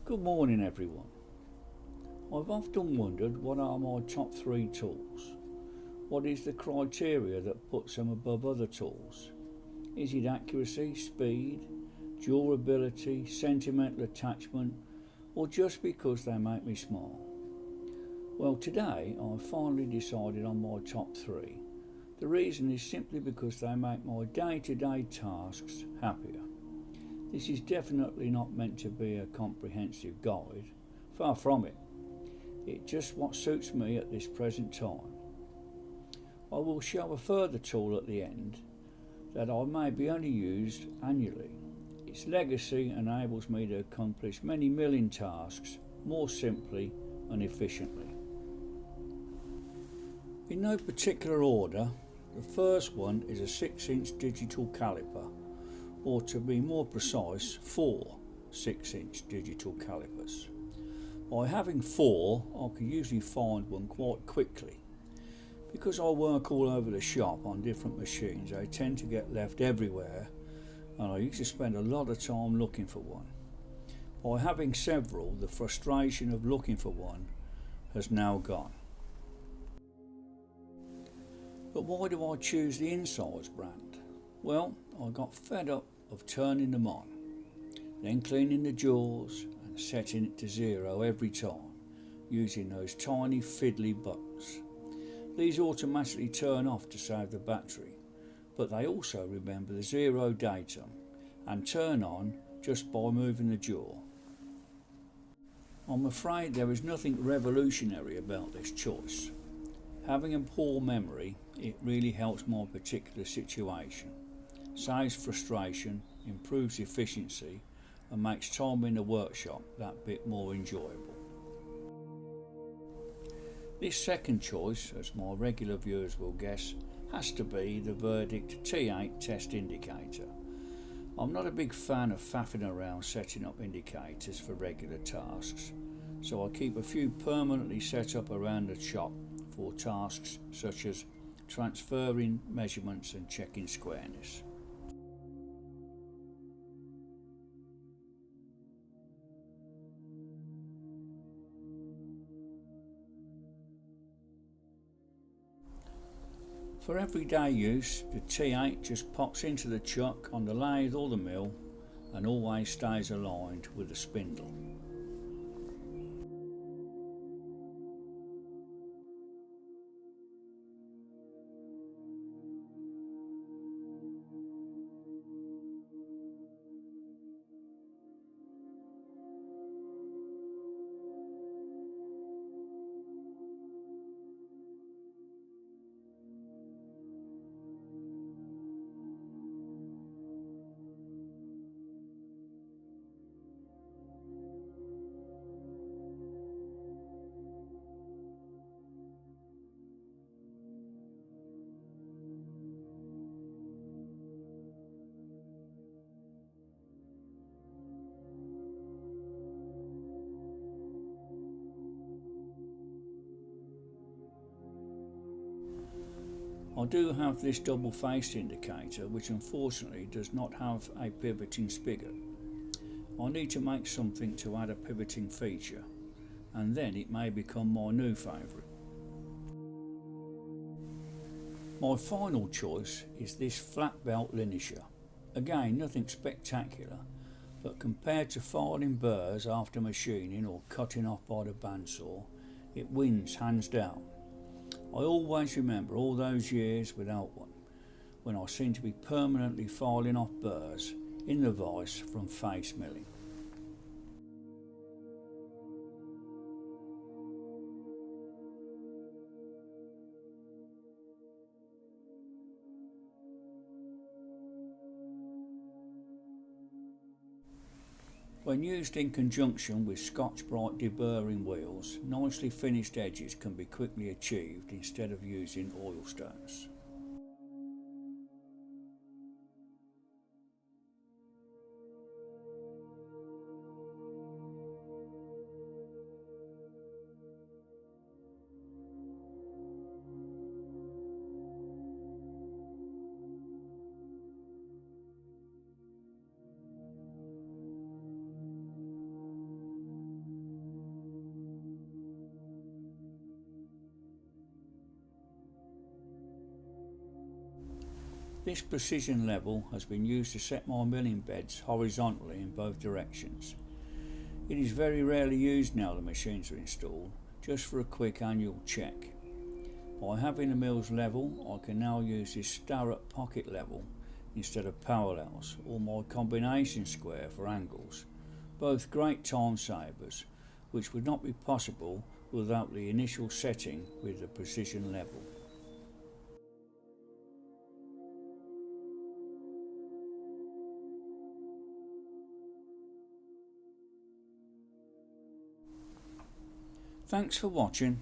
Good morning, everyone. I've often wondered what are my top three tools? What is the criteria that puts them above other tools? Is it accuracy, speed, durability, sentimental attachment, or just because they make me smile? Well, today I've finally decided on my top three. The reason is simply because they make my day-to-day tasks happier. This is definitely not meant to be a comprehensive guide, far from it. It's just what suits me at this present time. I will show a further tool at the end that I maybe only used annually. Its legacy enables me to accomplish many milling tasks more simply and efficiently. In no particular order, the first one is a 6-inch digital caliper, or to be more precise, 4 6-inch digital calipers. By having 4, I can usually find one quite quickly. Because I work all over the shop on different machines, they tend to get left everywhere, and I used to spend a lot of time looking for one. By having several, the frustration of looking for one has now gone. But why do I choose the Insides brand? Well, I got fed up of turning them on, then cleaning the jaws and setting it to 0 every time, using those tiny fiddly buttons. These automatically turn off to save the battery, but they also remember the 0 datum and turn on just by moving the jaw. I'm afraid there is nothing revolutionary about this choice. Having a poor memory, it really helps my particular situation, saves frustration, improves efficiency, and makes time in the workshop that bit more enjoyable. This second choice, as my regular viewers will guess, has to be the Verdict T8 test indicator. I'm not a big fan of faffing around setting up indicators for regular tasks, so I keep a few permanently set up around the shop for tasks such as transferring measurements and checking squareness. For everyday use, the T8 just pops into the chuck on the lathe or the mill and always stays aligned with the spindle. I do have this double-faced indicator, which unfortunately does not have a pivoting spigot. I need to make something to add a pivoting feature, and then it may become my new favourite. My final choice is this flat belt linisher. Again, nothing spectacular, but compared to filing burrs after machining or cutting off by the bandsaw, it wins hands down. I always remember all those years without one, when I seemed to be permanently filing off burrs in the vise from face milling. When used in conjunction with Scotch-Brite deburring wheels, nicely finished edges can be quickly achieved instead of using oil stones. This precision level has been used to set my milling beds horizontally in both directions. It is very rarely used now the machines are installed, just for a quick annual check. By having the mills level, I can now use this stirrup pocket level instead of parallels, or my combination square for angles, both great time savers, which would not be possible without the initial setting with the precision level. Thanks for watching.